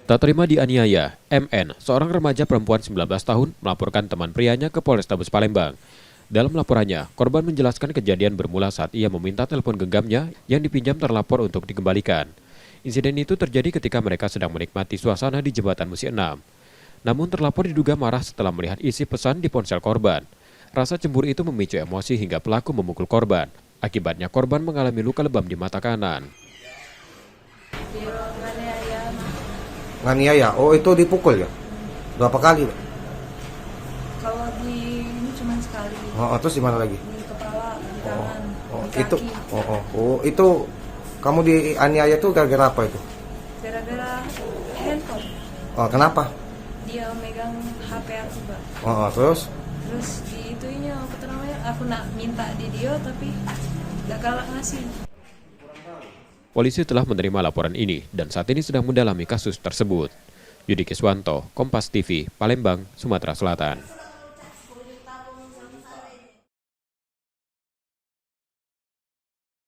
Tak terima dianiaya, MN, seorang remaja perempuan 19 tahun, melaporkan teman prianya ke Polrestabes Palembang. Dalam laporannya, korban menjelaskan kejadian bermula saat ia meminta telepon genggamnya yang dipinjam terlapor untuk dikembalikan. Insiden itu terjadi ketika mereka sedang menikmati suasana di Jembatan Musi 6. Namun terlapor diduga marah setelah melihat isi pesan di ponsel korban. Rasa cemburu itu memicu emosi hingga pelaku memukul korban. Akibatnya korban mengalami luka lebam di mata kanan. Nganiaya, oh itu dipukul ya? Berapa kali? Kalau di ini cuma sekali. Terus di mana lagi? Di kepala, di tangan, di itu, kaki. itu kamu dianiaya tuh gara-gara apa itu? Gara-gara handphone. Kenapa? Dia megang HP aku, Mbak. Terus? Terus di itunya apa namanya? Aku nak minta di dia tapi gak galak ngasih. Polisi telah menerima laporan ini dan saat ini sedang mendalami kasus tersebut. Yudi Kiswanto, Kompas TV, Palembang, Sumatera Selatan.